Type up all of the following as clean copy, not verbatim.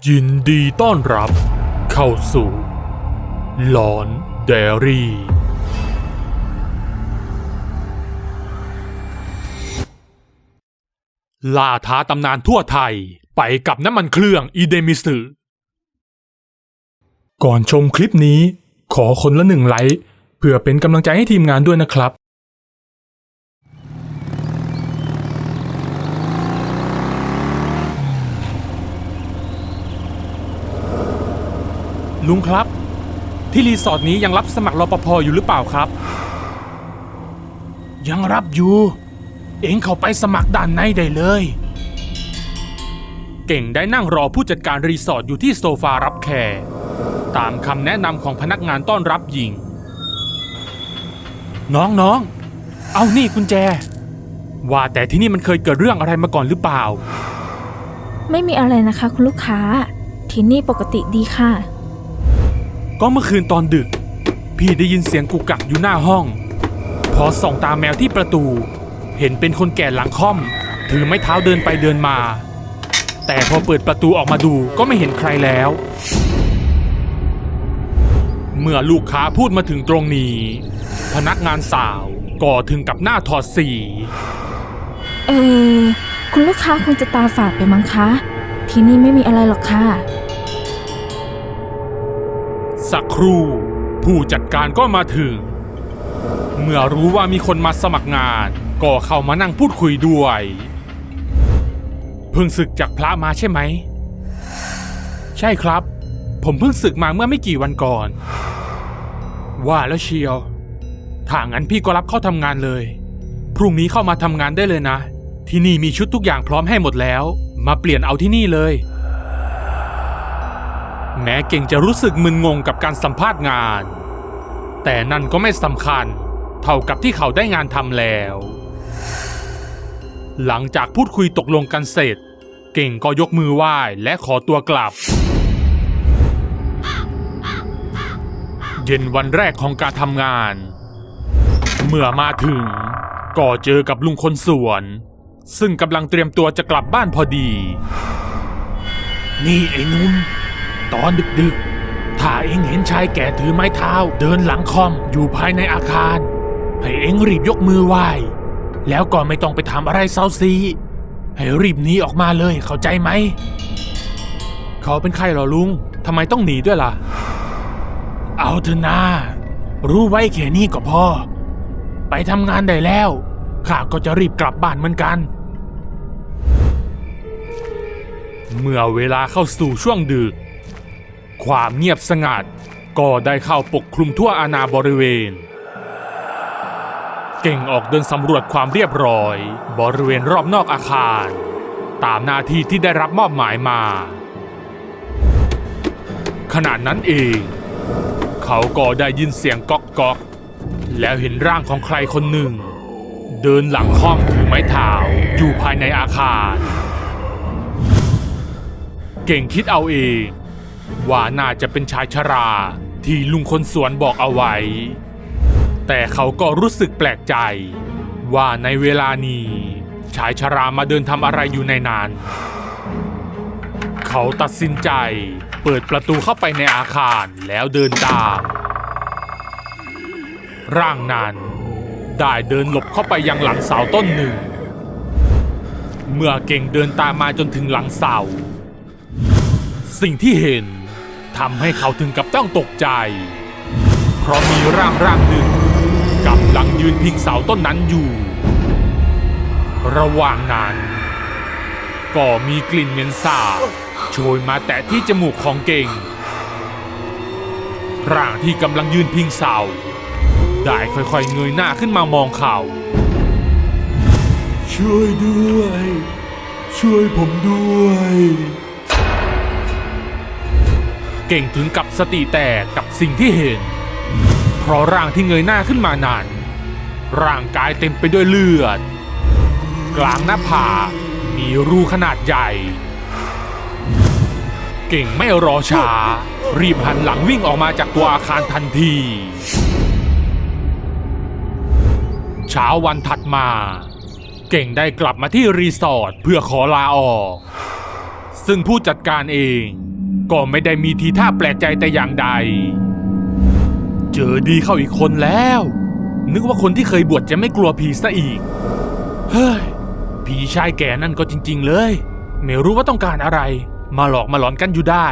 ยินดีต้อนรับเข้าสู่หลอนไดอารี่ล่าท้าตำนานทั่วไทยไปกับน้ำมันเครื่องอีเดมิสึก่อนชมคลิปนี้ขอคนละ1 ไลค์เพื่อเป็นกำลังใจให้ทีมงานด้วยนะครับลุงครับที่รีสอร์ทนี้ยังรับสมัครรปภ.อยู่หรือเปล่าครับยังรับอยู่เอ็งเข้าไปสมัครด้านในได้เลยเก่งได้นั่งรอผู้จัดการรีสอร์ทอยู่ที่โซฟารับแขกตามคำแนะนำของพนักงานต้อนรับหญิงน้องเอานี่กุญแจว่าแต่ที่นี่มันเคยเกิดเรื่องอะไรมาก่อนหรือเปล่าไม่มีอะไรนะคะคุณลูกค้าที่นี่ปกติดีค่ะก็เมื่อคืนตอนดึกพี่ได้ยินเสียงกุกกักอยู่หน้าห้องพอส่องตาแมวที่ประตูเห็นเป็นคนแก่หลังค่อมถือไม้เท้าเดินไปเดินมาแต่พอเปิดประตูออกมาดูก็ไม่เห็นใครแล้วเมื่อลูกค้าพูดมาถึงตรงนี้พนักงานสาวก็ถึงกับหน้าถอดสีคุณลูกค้าคงจะตาฝาดไปมั้งคะที่นี่ไม่มีอะไรหรอกค่ะสักครู่ผู้จัดการก็มาถึงเมื่อรู้ว่ามีคนมาสมัครงานก็เข้ามานั่งพูดคุยด้วยเพิ่งศึกจากพระมาใช่ไหมใช่ครับผมเพิ่งศึกมาเมื่อไม่กี่วันก่อนว่าแล้วเชียวถ้างั้นพี่ก็รับเข้าทำงานเลยพรุ่งนี้เข้ามาทำงานได้เลยนะที่นี่มีชุดทุกอย่างพร้อมให้หมดแล้วมาเปลี่ยนเอาที่นี่เลยแม้เก่งจะรู้สึกมึนงงกับการสัมภาษณ์งานแต่นั่นก็ไม่สำคัญเท่ากับที่เขาได้งานทำแล้วหลังจากพูดคุยตกลงกันเสร็จเก่งก็ยกมือไหว้และขอตัวกลับเย็นวันแรกของการทำงานเมื่อมาถึงก็เจอกับลุงคนสวนซึ่งกำลังเตรียมตัวจะกลับบ้านพอดีนี่ไอ้นุ่มตอนดึกๆถ้าเอ็งเห็นชายแก่ถือไม้เท้าเดินหลังคอมอยู่ภายในอาคารให้เอ็งรีบยกมือไหว้แล้วก็ไม่ต้องไปทำอะไรเซาซีให้รีบหนีออกมาเลยเข้าใจไหมเขาเป็นใครเหรอลุงทำไมต้องหนีด้วยล่ะเอาเถอะนะรู้ไว้แค่นี้ก็พอไปทำงานได้แล้วข้าก็จะรีบกลับบ้านเหมือนกันเมื่อเวลาเข้าสู่ช่วงดึกความเงียบสงัดก็ได้เข้าปกคลุมทั่วอาณาบริเวณเก่งออกเดินสำรวจความเรียบร้อยบริเวณรอบนอกอาคารตามหน้าที่ที่ได้รับมอบหมายมาขณะนั้นเองเขาก็ได้ยินเสียงก๊อกก๊อกแล้วเห็นร่างของใครคนหนึ่งเดินหลังค่อมถือไม้เท้าอยู่ภายในอาคารเก่งคิดเอาเองว่าน่าจะเป็นชายชราที่ลุงคนสวนบอกเอาไว้แต่เขาก็รู้สึกแปลกใจว่าในเวลานี้ชายชรามาเดินทำอะไรอยู่ในนั้นเขาตัดสินใจเปิดประตูเข้าไปในอาคารแล้วเดินตามร่างนั้นได้เดินหลบเข้าไปยังหลังเสาต้นหนึ่งเมื่อเก่งเดินตามมาจนถึงหลังเสาสิ่งที่เห็นทำให้เขาถึงกับต้องตกใจเพราะมีร่างหนึ่งกำลังยืนพิงเสาต้นนั้นอยู่ระหว่างนั้นก็มีกลิ่นเหม็นสาบโชยมาแตะที่จมูกของเก่งร่างที่กำลังยืนพิงเสาได้ค่อยๆเงยหน้าขึ้นมามองเขาช่วยด้วยช่วยผมด้วยเก่งถึงกับสติแตกกับสิ่งที่เห็นเพราะร่างที่เงยหน้าขึ้นมานั้นร่างกายเต็มไปด้วยเลือดกลางหน้าผากมีรูขนาดใหญ่เก่งไม่รอช้ารีบหันหลังวิ่งออกมาจากตัวอาคารทันทีเช้าวันถัดมาเก่งได้กลับมาที่รีสอร์ทเพื่อขอลาออกซึ่งผู้จัดการเอง ก็ไม่ได้มีทีท่าแปลกใจแต่อย่างใดเจอดีเข้าอีกคนแล้วนึกว่าคนที่เคยบวชจะไม่กลัวผีซะอีกเฮ้ยผีชายแก่นั่นก็จริงๆเลยไม่รู้ว่าต้องการอะไรมาหลอกมาหลอนกันอยู่ได้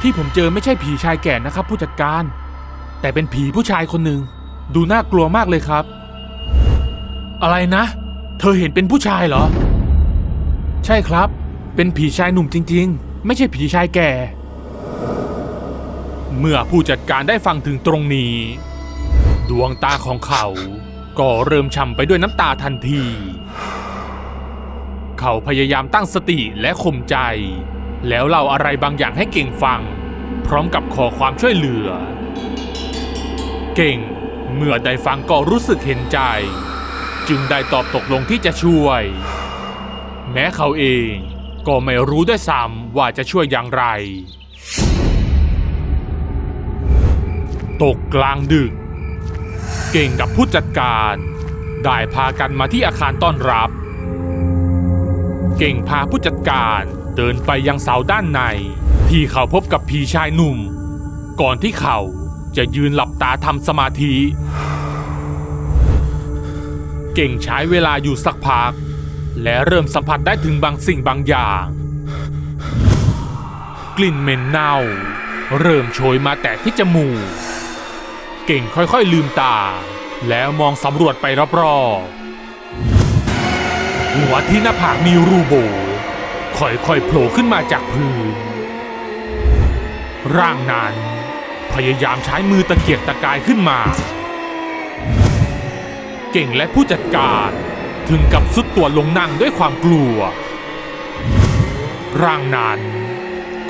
ที่ผมเจอไม่ใช่ผีชายแก่นะครับผู้จัดการแต่เป็นผีผู้ชายคนหนึ่งดูน่ากลัวมากเลยครับอะไรนะเธอเห็นเป็นผู้ชายเหรอใช่ครับเป็นผีชายหนุ่มจริงๆไม่ใช่ผีชายแก่เมื่อผู้จัดการได้ฟังถึงตรงนี้ดวงตาของเขาก็เริ่มฉ่ำไปด้วยน้ำตาทันทีเขาพยายามตั้งสติและข่มใจแล้วเล่าอะไรบางอย่างให้เก่งฟังพร้อมกับขอความช่วยเหลือเก่งเมื่อได้ฟังก็รู้สึกเห็นใจจึงได้ตอบตกลงที่จะช่วยแม้เขาเองก็ไม่รู้ด้วยซ้ำว่าจะช่วยอย่างไรตกกลางดึกเก่งกับผู้จัดการได้พากันมาที่อาคารต้อนรับเก่งพาผู้จัดการเดินไปยังเสาด้านในที่เขาพบกับผีชายหนุ่มก่อนที่เขาจะยืนหลับตาทำสมาธิเก่งใช้เวลาอยู่สักพักและเริ่มสัมผัสได้ถึงบางสิ่งบางอย่างกลิ่นเหม็นเน่าเริ่มโชยมาแต่ที่จมูกเก่งค่อยๆลืมตาแล้วมองสำรวจไปรอบๆหัวที่หน้าผากมีรูโบค่อยๆโผล่ขึ้นมาจากพื้นร่างนั้นพยายามใช้มือตะเกียกตะกายขึ้นมาเก่งและผู้จัดการถึงกับซุดตัวลงนั่งด้วยความกลัวร่างนั้น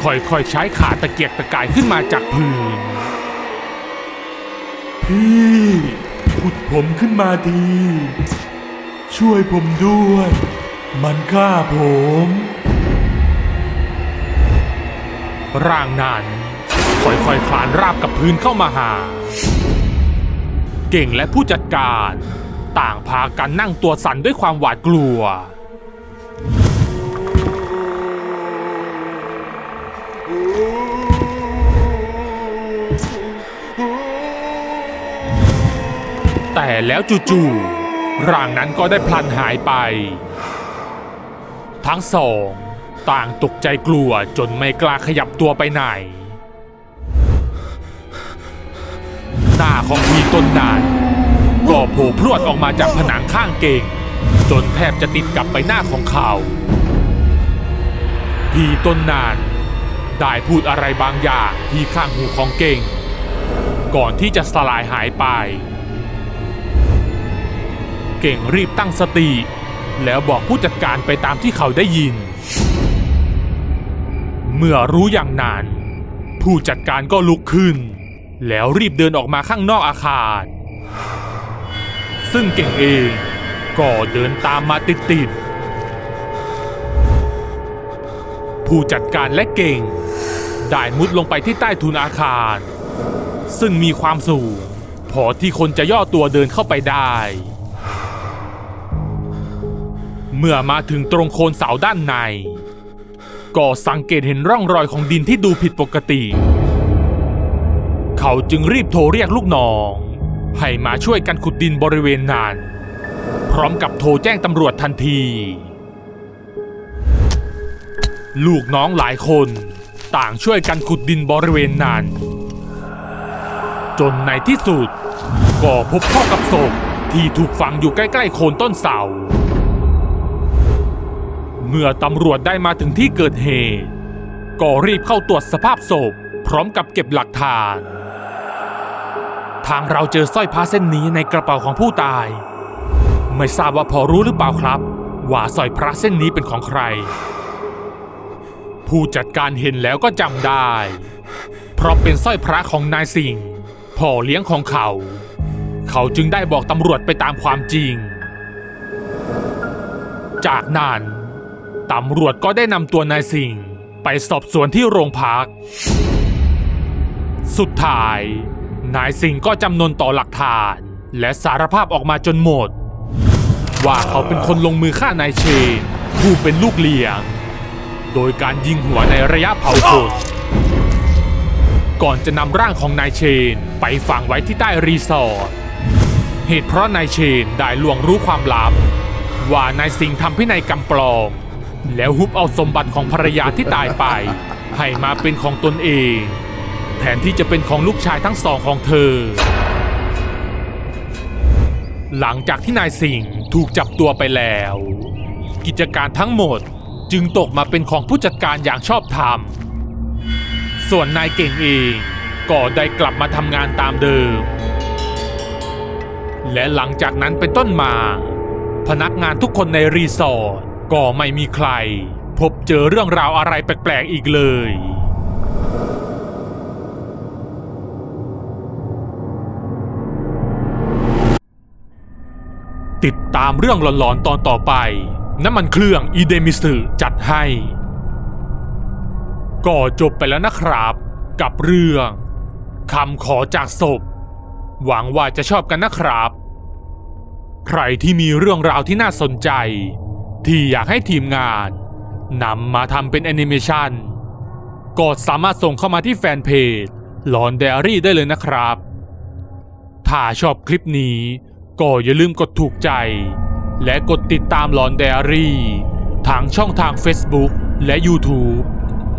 ค่อยๆใช้ขาตะเกียกตะกายขึ้นมาจากพื้นพี่ขุดผมขึ้นมาทีช่วยผมด้วยมันฆ่าผมร่างนั้นค่อยๆคลานราบกับพื้นเข้ามาหาเก่งและผู้จัดการต่างพากันนั่งตัวสั่นด้วยความหวาดกลัวแต่แล้วจู่ๆร่างนั้นก็ได้พลันหายไปทั้งสองต่างตกใจกลัวจนไม่กล้าขยับตัวไปไหนหน้าของผีตนนั้นก็โผล่พรวดออกมาจากผนังข้างเก่งจนแทบจะติดกับใบหน้าของเขาผีตนนั้นได้พูดอะไรบางอย่างที่ข้างหูของเก่งก่อนที่จะสลายหายไปเก่งรีบตั้งสติแล้วบอกผู้จัดการไปตามที่เขาได้ยินเมื่อรู้อย่างนั้นผู้จัดการก็ลุกขึ้นแล้วรีบเดินออกมาข้างนอกอาคารซึ่งเก่งเองก็เดินตามมาติดๆผู้จัดการและเก่งได้มุดลงไปที่ใต้ทุนอาคารซึ่งมีความสูงพอที่คนจะย่อตัวเดินเข้าไปได้เมื่อมาถึงตรงโคนเสาด้านในก็สังเกตเห็นร่องรอยของดินที่ดูผิดปกติเขาจึงรีบโทรเรียกลูกน้องให้มาช่วยกันขุดดินบริเวณนั้นพร้อมกับโทรแจ้งตำรวจทันทีลูกน้องหลายคนต่างช่วยกันขุดดินบริเวณนั้นจนในที่สุดก็พบเข้ากับศพที่ถูกฝังอยู่ใกล้ๆโคนต้นเสาเมื่อตำรวจได้มาถึงที่เกิดเหตุก็รีบเข้าตรวจสภาพศพพร้อมกับเก็บหลักฐานทางเราเจอสร้อยพระเส้นนี้ในกระเป๋าของผู้ตายไม่ทราบว่าพอรู้หรือเปล่าครับว่าสร้อยพระเส้นนี้เป็นของใครผู้จัดการเห็นแล้วก็จำได้เพราะเป็นสร้อยพระของนายสิงห์พ่อเลี้ยงของเขาจึงได้บอกตำรวจไปตามความจริงจากนั้นตำรวจก็ได้นำตัวนายสิงห์ไปสอบสวนที่โรงพักสุดท้ายนายสิงห์ก็จำนนต่อหลักฐานและสารภาพออกมาจนหมดว่าเขาเป็นคนลงมือฆ่านายเชนผู้เป็นลูกเลี้ยง โดยการยิงหัวในระยะเผาขนก่อนจะนำร่างของนายเชนไปฝังไว้ที่ใต้รีสอร์ทเหตุเพราะนายเชนได้ล่วงรู้ความลับว่านายสิงห์ทำพินัยกรรมปลอมแล้วฮุบเอาสมบัติของภรรยาที่ตายไปให้มาเป็นของตนเองแทนที่จะเป็นของลูกชายทั้งสองของเธอหลังจากที่นายสิงห์ถูกจับตัวไปแล้วกิจการทั้งหมดจึงตกมาเป็นของผู้จัดการอย่างชอบธรรมส่วนนายเก่งเองก็ได้กลับมาทำงานตามเดิมและหลังจากนั้นเป็นต้นมาพนักงานทุกคนในรีสอร์ทก็ไม่มีใครพบเจอเรื่องราวอะไรแปลกๆอีกเลยติดตามเรื่องหลอนๆตอนต่อไปน้ำมันเครื่องอีเดมิสึจัดให้ก็จบไปแล้วนะครับกับเรื่องคำขอจากศพหวังว่าจะชอบกันนะครับใครที่มีเรื่องราวที่น่าสนใจที่อยากให้ทีมงานนำมาทำเป็นแอนิเมชันก็สามารถส่งเข้ามาที่แฟนเพจหลอนไดอารี่ได้เลยนะครับถ้าชอบคลิปนี้ก็อย่าลืมกดถูกใจและกดติดตามหลอนไดอารี่ทางช่องทาง Facebook และ YouTube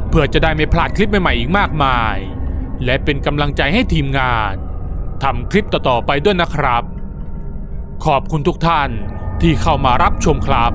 เพื่อจะได้ไม่พลาดคลิปใหม่ๆอีกมากมายและเป็นกำลังใจให้ทีมงานทำคลิปต่อๆไปด้วยนะครับขอบคุณทุกท่านที่เข้ามารับชมครับ